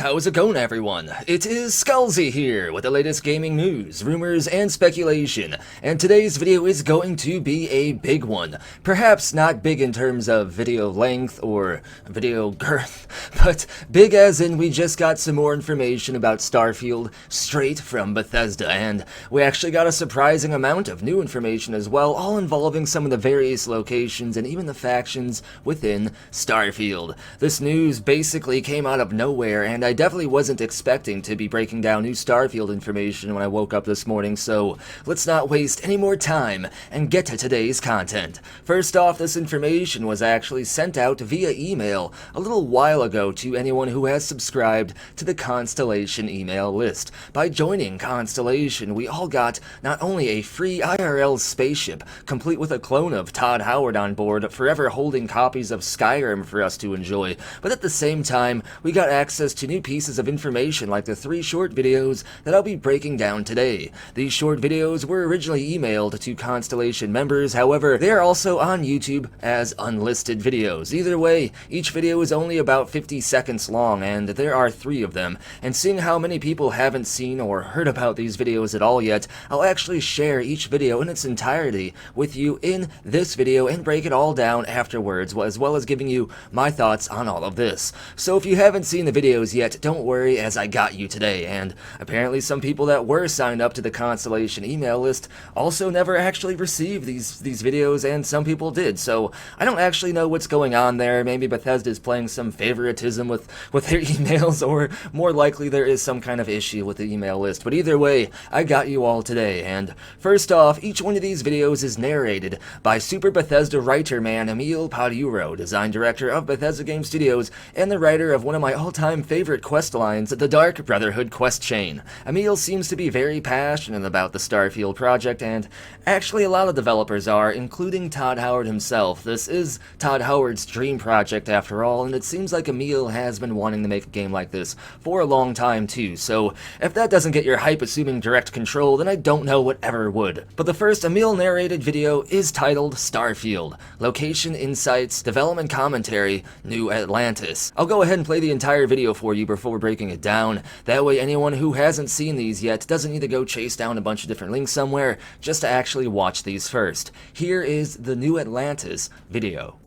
how's it going, everyone? It is Skullzi here with the latest gaming news, rumors, and speculation, and today's video is going to be a big one. Perhaps not big in terms of video length or video girth, but big as in we just got some more information about Starfield straight from Bethesda, and we actually got a surprising amount of new information as well, all involving some of the various locations and even the factions within Starfield. This news basically came out of nowhere, and I definitely wasn't expecting to be breaking down new Starfield information when I woke up this morning, so let's not waste any more time and get to today's content. First off, this information was actually sent out via email a little while ago to anyone who has subscribed to the Constellation email list. By joining Constellation, we all got not only a free IRL spaceship, complete with a clone of Todd Howard on board, forever holding copies of Skyrim for us to enjoy, but at the same time, we got access to new pieces of information like the 3 short videos that I'll be breaking down today. These short videos were originally emailed to Constellation members, however, they are also on YouTube as unlisted videos. Either way, each video is only about 50 seconds long, and there are 3 of them, and seeing how many people haven't seen or heard about these videos at all yet, I'll actually share each video in its entirety with you in this video and break it all down afterwards, as well as giving you my thoughts on all of this. So if you haven't seen the videos yet, don't worry, as I got you today. And apparently some people that were signed up to the Constellation email list also never actually received these videos, and some people did, so I don't actually know what's going on there. Maybe Bethesda is playing some favoritism with their emails, or more likely there is some kind of issue with the email list, but either way, I got you all today. And first off, each one of these videos is narrated by Super Bethesda writer man Emil Paduro, design director of Bethesda Game Studios, and the writer of one of my all-time favorite quest lines, the Dark Brotherhood quest chain. Emil seems to be very passionate about the Starfield project, and actually a lot of developers are, including Todd Howard himself. This is Todd Howard's dream project after all, and it seems like Emil has been wanting to make a game like this for a long time too, so if that doesn't get your hype assuming direct control, then I don't know what ever would. But the first Emil narrated video is titled Starfield, Location Insights, Development Commentary, New Atlantis. I'll go ahead and play the entire video for you before breaking it down. That way anyone who hasn't seen these yet doesn't need to go chase down a bunch of different links somewhere just to actually watch these first. Here is the New Atlantis video.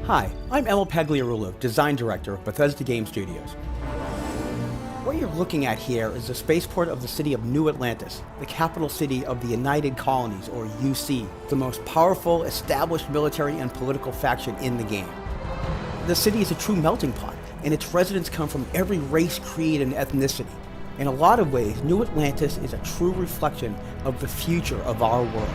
Hi, I'm Emil Pagliarulo, Design Director of Bethesda Game Studios. What you're looking at here is the spaceport of the city of New Atlantis, the capital city of the United Colonies, or UC, the most powerful, established military and political faction in the game. The city is a true melting pot, and its residents come from every race, creed, and ethnicity. In a lot of ways, New Atlantis is a true reflection of the future of our world.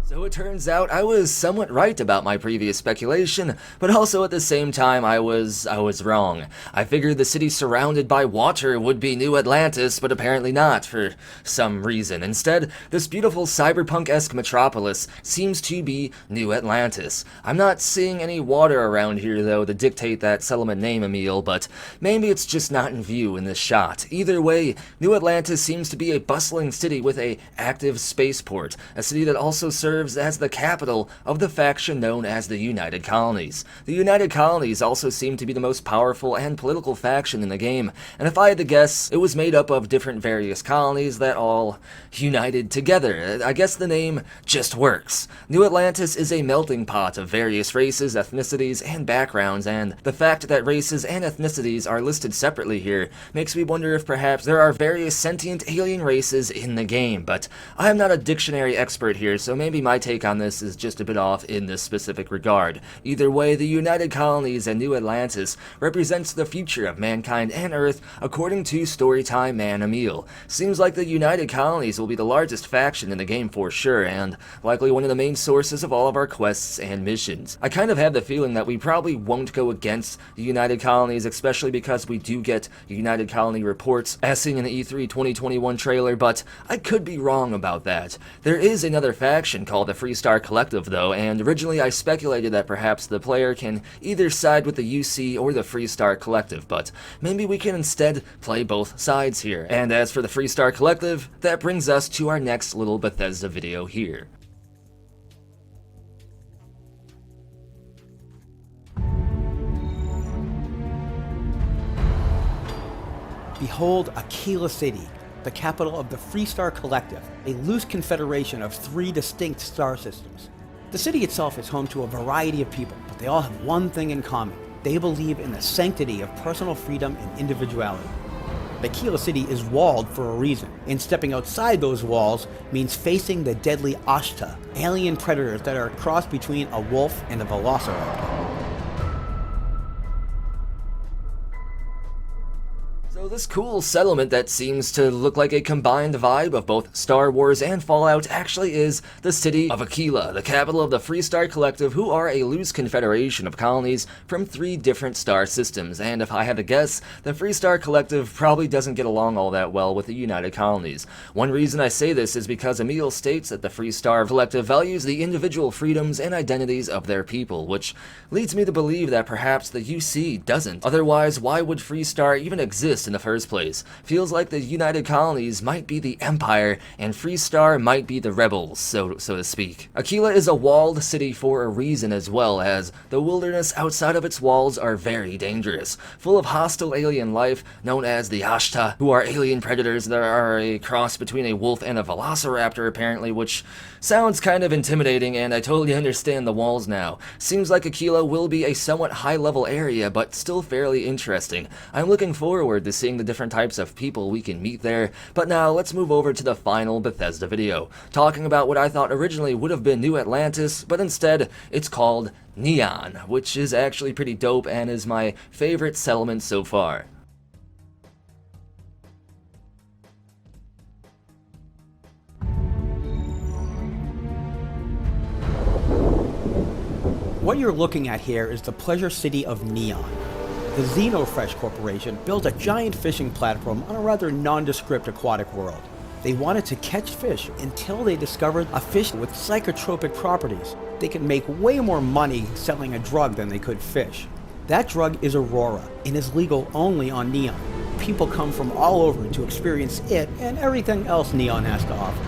So it turns out I was somewhat right about my previous speculation, but also at the same time I was wrong. I figured the city surrounded by water would be New Atlantis, but apparently not for some reason. Instead, this beautiful cyberpunk-esque metropolis seems to be New Atlantis. I'm not seeing any water around here though to dictate that settlement name, Emil, but maybe it's just not in view in this shot. Either way, New Atlantis seems to be a bustling city with a active spaceport, a city that also serves as the capital of the faction known as the United Colonies. The United Colonies also seem to be the most powerful and political faction in the game, and if I had to guess, it was made up of different various colonies that all united together. I guess the name just works. New Atlantis is a melting pot of various races, ethnicities, and backgrounds, and the fact that races and ethnicities are listed separately here makes me wonder if perhaps there are various sentient alien races in the game, but I'm not a dictionary expert here, so maybe my take on this is just a bit off in this specific regard. Either way, the United Colonies and New Atlantis represents the future of mankind and Earth according to Storytime man Emil. Seems like the United Colonies will be the largest faction in the game for sure, and likely one of the main sources of all of our quests and missions. I kind of have the feeling that we probably won't go against the United Colonies, especially because we do get United Colony reports as seen in the E3 2021 trailer, but I could be wrong about that. There is another faction called the Freestar Collective though, and originally I speculated that perhaps the player can either side with the UC or the Freestar Collective, but maybe we can instead play both sides here. And as for the Freestar Collective, that brings us to our next little Bethesda video here. Behold Aquila City, the capital of the Freestar Collective, a loose confederation of 3 distinct star systems. The city itself is home to a variety of people, but they all have one thing in common. They believe in the sanctity of personal freedom and individuality. Aquila City is walled for a reason, and stepping outside those walls means facing the deadly Ashta, alien predators that are a cross between a wolf and a velociraptor. So this cool settlement that seems to look like a combined vibe of both Star Wars and Fallout actually is the city of Aquila, the capital of the Freestar Collective, who are a loose confederation of colonies from 3 different star systems. And if I had to guess, the Freestar Collective probably doesn't get along all that well with the United Colonies. One reason I say this is because Emil states that the Freestar Collective values the individual freedoms and identities of their people, which leads me to believe that perhaps the UC doesn't. Otherwise, why would Freestar even exist in the first place? Feels like the United Colonies might be the Empire, and Freestar might be the rebels, so to speak. Aquila is a walled city for a reason, as well as the wilderness outside of its walls are very dangerous, full of hostile alien life known as the Ashta, who are alien predators that are a cross between a wolf and a velociraptor apparently, which sounds kind of intimidating, and I totally understand the walls now. Seems like Aquila will be a somewhat high-level area, but still fairly interesting. I'm looking forward to seeing the different types of people we can meet there, but now let's move over to the final Bethesda video, talking about what I thought originally would have been New Atlantis, but instead it's called Neon, which is actually pretty dope and is my favorite settlement so far. What you're looking at here is the pleasure city of Neon. The Xenofresh Corporation built a giant fishing platform on a rather nondescript aquatic world. They wanted to catch fish until they discovered a fish with psychotropic properties. They could make way more money selling a drug than they could fish. That drug is Aurora and is legal only on Neon. People come from all over to experience it and everything else Neon has to offer.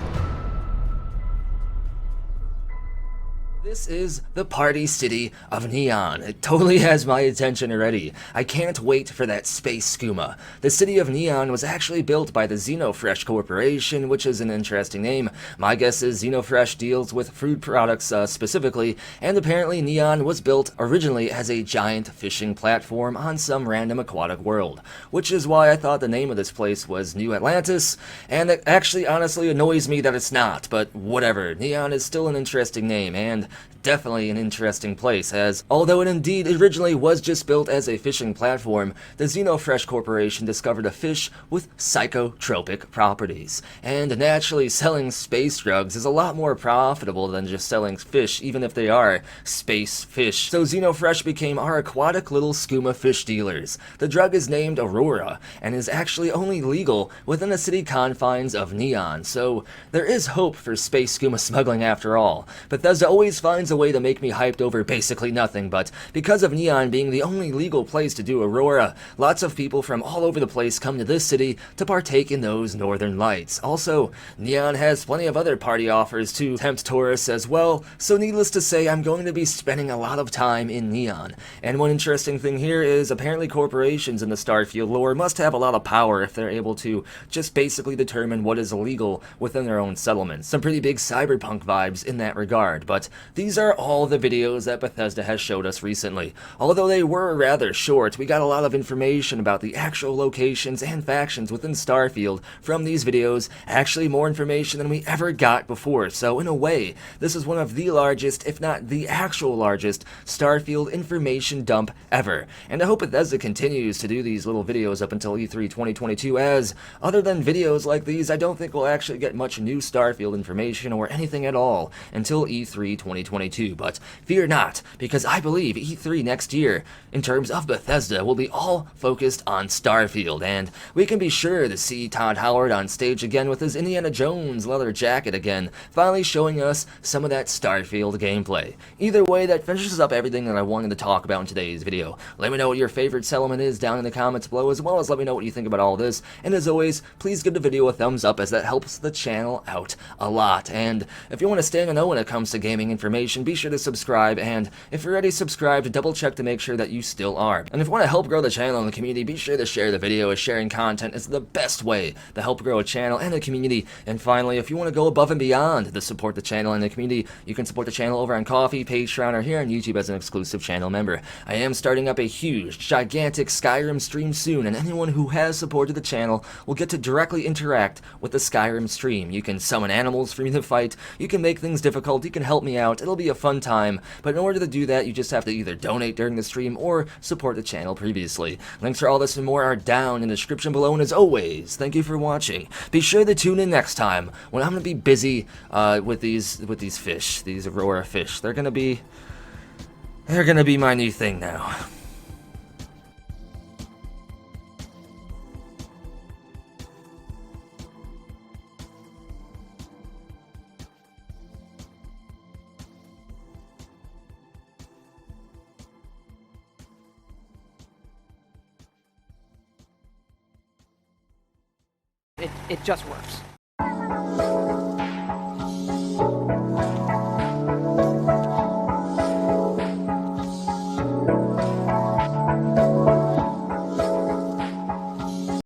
This is the party city of Neon. It totally has my attention already. I can't wait for that space skooma. The city of Neon was actually built by the Xenofresh Corporation, which is an interesting name. My guess is Xenofresh deals with food products specifically, and apparently Neon was built originally as a giant fishing platform on some random aquatic world, which is why I thought the name of this place was New Atlantis, and it actually honestly annoys me that it's not, but whatever. Neon is still an interesting name, and definitely an interesting place, as although it indeed originally was just built as a fishing platform, the Xenofresh Corporation discovered a fish with psychotropic properties. And naturally, selling space drugs is a lot more profitable than just selling fish, even if they are space fish. So Xenofresh became our aquatic little skooma fish dealers. The drug is named Aurora, and is actually only legal within the city confines of Neon, so there is hope for space skooma smuggling after all. Bethesda always finds a way to make me hyped over basically nothing, but because of Neon being the only legal place to do Aurora, lots of people from all over the place come to this city to partake in those northern lights. Also, Neon has plenty of other party offers to tempt tourists as well, so needless to say, I'm going to be spending a lot of time in Neon. And one interesting thing here is apparently corporations in the Starfield lore must have a lot of power if they're able to just basically determine what is illegal within their own settlements. Some pretty big cyberpunk vibes in that regard, but these are all the videos that Bethesda has showed us recently. Although they were rather short, we got a lot of information about the actual locations and factions within Starfield from these videos, actually more information than we ever got before, so in a way, this is one of the largest, if not the actual largest, Starfield information dump ever. And I hope Bethesda continues to do these little videos up until E3 2022, as, other than videos like these, I don't think we'll actually get much new Starfield information or anything at all until E3 2022. 2022, but fear not, because I believe E3 next year, in terms of Bethesda, will be all focused on Starfield, and we can be sure to see Todd Howard on stage again with his Indiana Jones leather jacket again, finally showing us some of that Starfield gameplay. Either way, that finishes up everything that I wanted to talk about in today's video. Let me know what your favorite settlement is down in the comments below, as well as let me know what you think about all this, and as always, please give the video a thumbs up, as that helps the channel out a lot. And if you want to stay in the know when it comes to gaming information, be sure to subscribe, and if you're already subscribed, double check to make sure that you still are. And if you want to help grow the channel and the community, be sure to share the video, as sharing content is the best way to help grow a channel and a community. And finally, if you want to go above and beyond to support the channel and the community, you can support the channel over on Ko-fi, Patreon, or here on YouTube as an exclusive channel member. I am starting up a huge, gigantic Skyrim stream soon, and anyone who has supported the channel will get to directly interact with the Skyrim stream. You can summon animals for me to fight, you can make things difficult, you can help me out, it'll be a fun time, but in order to do that, you just have to either donate during the stream or support the channel previously. Links for all this and more are down in the description below, and as always, thank you for watching. Be sure to tune in next time, when I'm going to be busy with these fish, these Aurora fish. They're gonna be my new thing now. It just works.